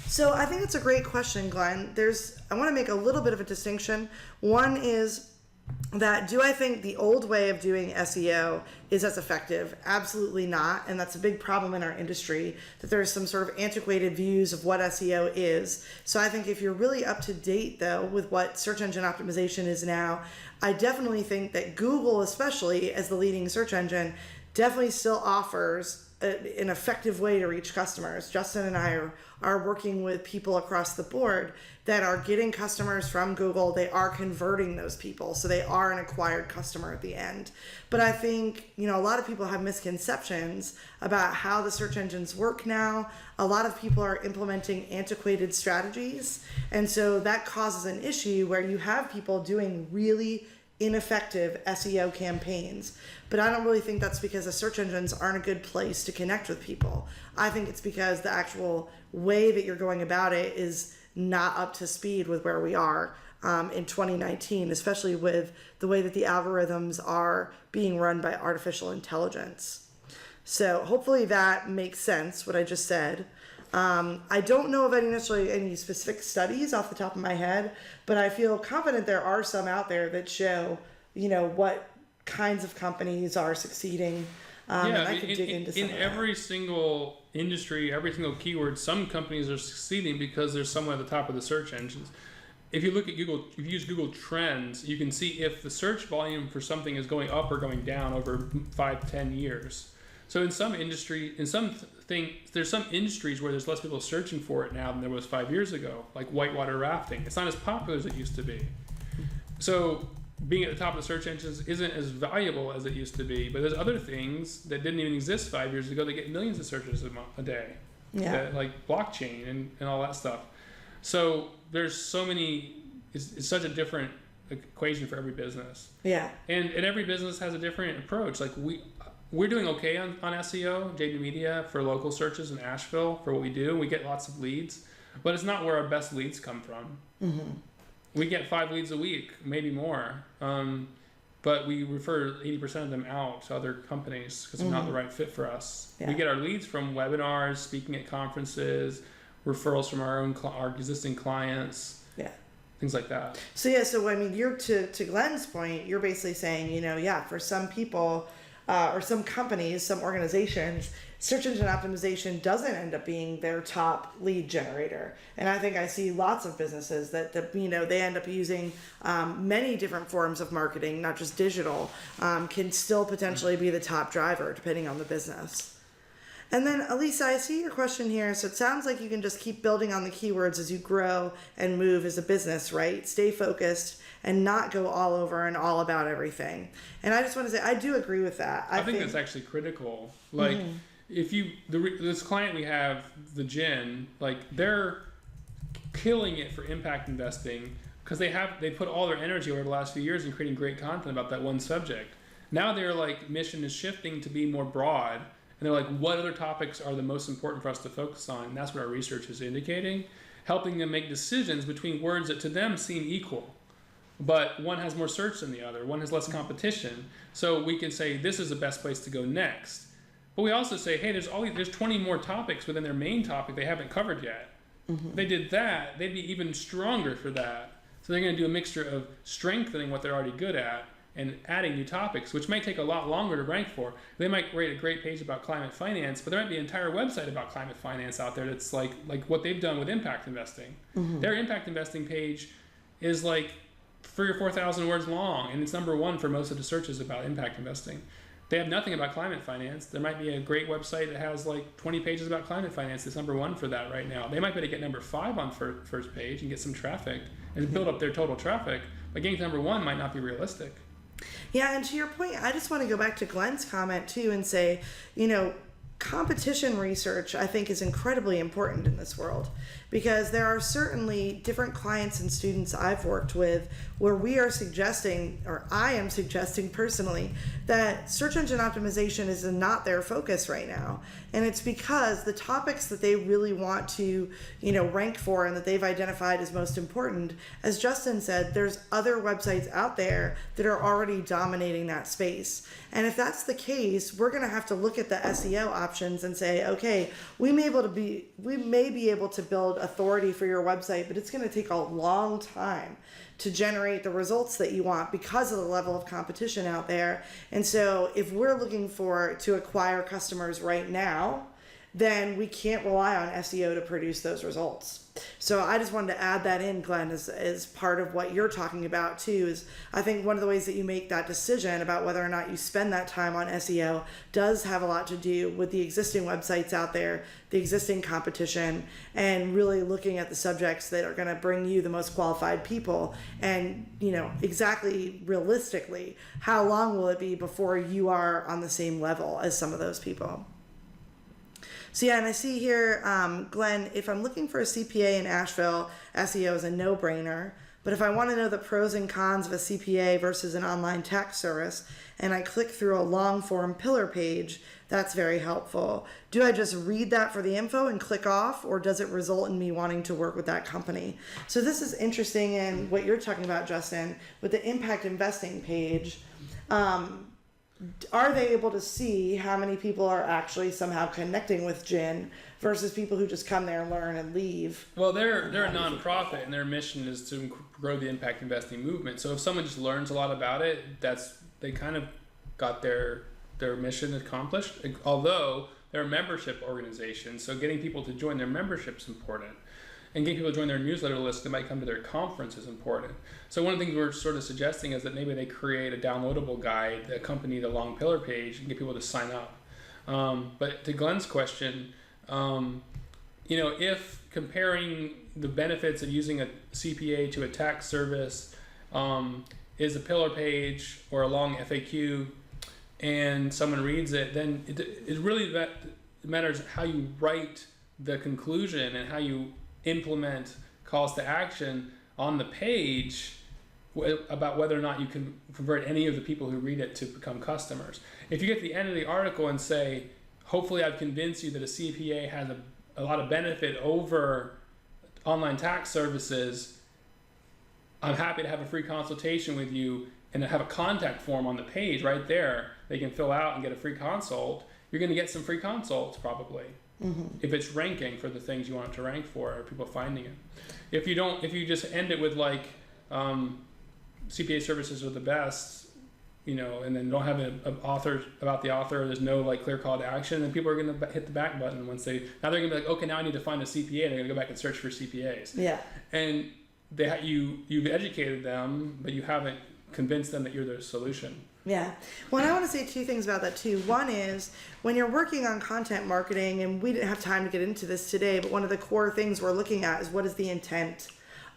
[SPEAKER 1] So I think it's a great question, Glenn. I want to make a little bit of a distinction. One is that, do I think the old way of doing SEO is as effective? Absolutely not. And that's a big problem in our industry, that there's some sort of antiquated views of what SEO is. So I think if you're really up to date, though, with what search engine optimization is now, I definitely think that Google, especially as the leading search engine, definitely still offers an effective way to reach customers. Justin and I are working with people across the board that are getting customers from Google. They are converting those people, so they are an acquired customer at the end. But I think, a lot of people have misconceptions about how the search engines work now. A lot of people are implementing antiquated strategies, and so that causes an issue where you have people doing really ineffective SEO campaigns. But I don't really think that's because the search engines aren't a good place to connect with people. I think it's because the actual way that you're going about it is not up to speed with where we are in 2019, especially with the way that the algorithms are being run by artificial intelligence. So hopefully that makes sense, what I just said. I don't know of any specific studies off the top of my head, but I feel confident there are some out there that show, what kinds of companies are succeeding. And I could dig into some of that.
[SPEAKER 2] In every single industry, every single keyword, some companies are succeeding because they're somewhere at the top of the search engines. If you look at Google, if you use Google Trends, you can see if the search volume for something is going up or going down over 5 to 10 years. So in some industry, there's some industries where there's less people searching for it now than there was 5 years ago, like whitewater rafting. It's not as popular as it used to be. So being at the top of the search engines isn't as valuable as it used to be. But there's other things that didn't even exist 5 years ago that get millions of searches a day, like blockchain and all that stuff. So there's so many. It's such a different equation for every business.
[SPEAKER 1] Yeah.
[SPEAKER 2] And every business has a different approach. Like we're doing okay on SEO, JB Media, for local searches in Asheville for what we do. We get lots of leads, but it's not where our best leads come from. Mm-hmm. We get 5 leads a week, maybe more, but we refer 80% of them out to other companies because they're not the right fit for us. Yeah. We get our leads from webinars, speaking at conferences, referrals from our existing clients. Yeah. Things like that.
[SPEAKER 1] So I mean, you're to Glenn's point, you're basically saying, for some people or some companies, some organizations, search engine optimization doesn't end up being their top lead generator. And I think I see lots of businesses that they end up using many different forms of marketing, not just digital, can still potentially be the top driver depending on the business. And then, Elisa, I see your question here. So it sounds like you can just keep building on the keywords as you grow and move as a business, right? Stay focused and not go all over and all about everything. And I just want to say, I do agree with that.
[SPEAKER 2] I think that's actually critical. Like, if this client we have, the Gin, like, they're killing it for impact investing because they put all their energy over the last few years in creating great content about that one subject. Now their mission is shifting to be more broad. And they're like, what other topics are the most important for us to focus on? And that's what our research is indicating, helping them make decisions between words that to them seem equal. But one has more search than the other. One has less competition. So we can say, this is the best place to go next. But we also say, hey, there's 20 more topics within their main topic they haven't covered yet. Mm-hmm. If they did that, they'd be even stronger for that. So they're going to do a mixture of strengthening what they're already good at and adding new topics, which might take a lot longer to rank for. They might write a great page about climate finance, but there might be an entire website about climate finance out there that's like what they've done with impact investing. Their impact investing page is like 3,000 or 4,000 words long, and it's number one for most of the searches about impact investing. They have nothing about climate finance. There might be a great website that has like 20 pages about climate finance that's number one for that right now. They might be able to get number 5 on first page and get some traffic and build up their total traffic, but getting to number 1 might not be realistic.
[SPEAKER 1] Yeah, and to your point, I just want to go back to Glenn's comment too and say, competition research I think is incredibly important in this world, because there are certainly different clients and students I've worked with where we are suggesting, or I am suggesting personally, that search engine optimization is not their focus right now. And it's because the topics that they really want to, rank for and that they've identified as most important, as Justin said, there's other websites out there that are already dominating that space. And if that's the case, we're going to have to look at the SEO options and say, okay, we may be able to build authority for your website, but it's going to take a long time to generate the results that you want because of the level of competition out there. And so if we're looking to acquire customers right now, then we can't rely on SEO to produce those results. So I just wanted to add that in, Glenn, as part of what you're talking about too, is I think one of the ways that you make that decision about whether or not you spend that time on SEO does have a lot to do with the existing websites out there, the existing competition, and really looking at the subjects that are going to bring you the most qualified people. And, exactly realistically, how long will it be before you are on the same level as some of those people? So yeah, and I see here, Glenn, if I'm looking for a CPA in Asheville, SEO is a no-brainer. But if I want to know the pros and cons of a CPA versus an online tax service, and I click through a long-form pillar page, that's very helpful. Do I just read that for the info and click off, or does it result in me wanting to work with that company? So this is interesting in what you're talking about, Justin, with the impact investing page. Are they able to see how many people are actually somehow connecting with Gin versus people who just come there and learn and leave?
[SPEAKER 2] Well, they're a nonprofit, and their mission is to grow the impact investing movement. So if someone just learns a lot about it, they kind of got their mission accomplished. Although they're a membership organization, so getting people to join their membership is important. And getting people to join their newsletter list that might come to their conference is important. So one of the things we're sort of suggesting is that maybe they create a downloadable guide that accompany the long pillar page and get people to sign up. But to Glenn's question, if comparing the benefits of using a CPA to a tax service is a pillar page or a long FAQ, and someone reads it, then it really matters how you write the conclusion and how you implement calls to action on the page about whether or not you can convert any of the people who read it to become customers. If you get to the end of the article and say, hopefully I've convinced you that a CPA has a lot of benefit over online tax services, I'm happy to have a free consultation with you, and have a contact form on the page right there they can fill out and get a free consult, you're going to get some free consults probably. If it's ranking for the things you want it to rank for, or people finding it. If you just end it with like CPA services are the best, and then don't have an author about the author, there's no like clear call to action, then people are going to hit the back button once they're going to be like, okay, now I need to find a CPA, and they're going to go back and search for CPAs.
[SPEAKER 1] Yeah.
[SPEAKER 2] And you've educated them, but you haven't convinced them that you're their solution.
[SPEAKER 1] Yeah. Well, and I want to say 2 things about that too. One is when you're working on content marketing, and we didn't have time to get into this today, but one of the core things we're looking at is what is the intent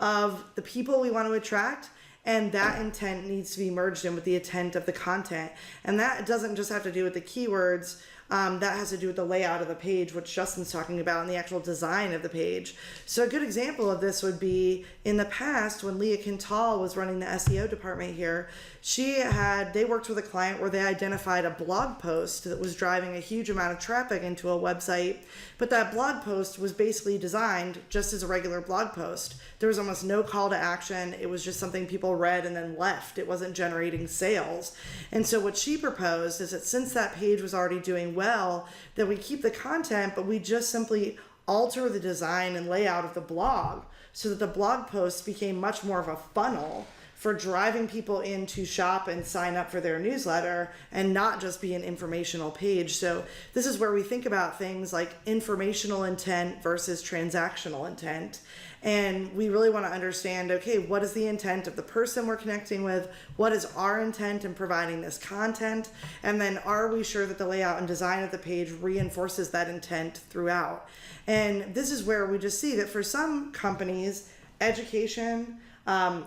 [SPEAKER 1] of the people we want to attract, and that intent needs to be merged in with the intent of the content. And that doesn't just have to do with the keywords. That has to do with the layout of the page, which Justin's talking about, and the actual design of the page. So a good example of this would be in the past when Leah Quintal was running the SEO department here, they worked with a client where they identified a blog post that was driving a huge amount of traffic into a website, but that blog post was basically designed just as a regular blog post. There was almost no call to action. It was just something people read and then left. It wasn't generating sales. And so what she proposed is that since that page was already doing well, that we keep the content, but we just simply alter the design and layout of the blog so that the blog posts became much more of a funnel for driving people in to shop and sign up for their newsletter and not just be an informational page. So this is where we think about things like informational intent versus transactional intent. And we really want to understand, okay, what is the intent of the person we're connecting with? What is our intent in providing this content? And then are we sure that the layout and design of the page reinforces that intent throughout? And this is where we just see that for some companies, education,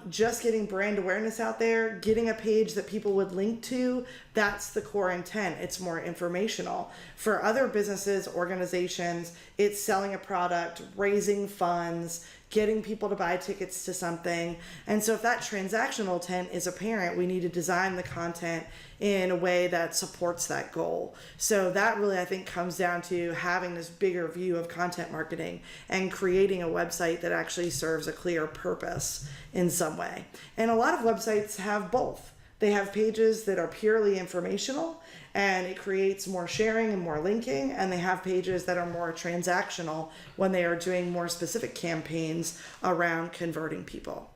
[SPEAKER 1] just getting brand awareness out there, getting a page that people would link to, that's the core intent. It's more informational. For other businesses, organizations, it's selling a product, raising funds, getting people to buy tickets to something. And so if that transactional intent is apparent, we need to design the content in a way that supports that goal. So that really, I think, comes down to having this bigger view of content marketing and creating a website that actually serves a clear purpose in some way. And a lot of websites have both. They have pages that are purely informational and it creates more sharing and more linking, and they have pages that are more transactional when they are doing more specific campaigns around converting people.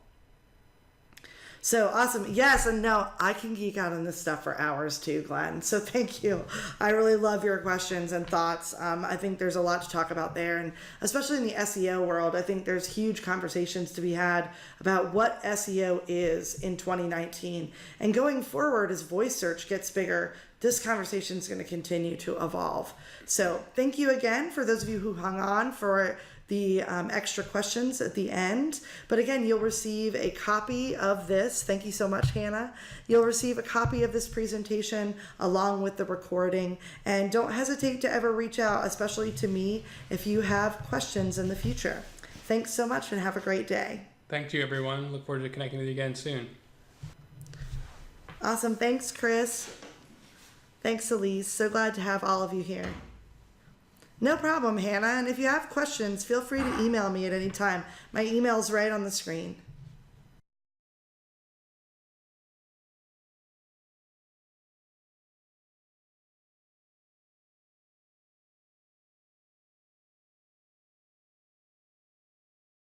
[SPEAKER 1] So awesome. Yes, and no, I can geek out on this stuff for hours too, Glenn. So thank you. I really love your questions and thoughts. I think there's a lot to talk about there, and especially in the SEO world, I think there's huge conversations to be had about what SEO is in 2019. And going forward, as voice search gets bigger, this conversation is going to continue to evolve. So thank you again for those of you who hung on for the extra questions at the end. But again, you'll receive a copy of this. Thank you so much, Hannah. You'll receive a copy of this presentation along with the recording. And don't hesitate to ever reach out, especially to me, if you have questions in the future. Thanks so much and have a great day.
[SPEAKER 2] Thank you, everyone. Look forward to connecting with you again soon.
[SPEAKER 1] Awesome. Thanks, Chris. Thanks, Elise. So glad to have all of you here. No problem, Hannah. And if you have questions, feel free to email me at any time. My email's right on the screen.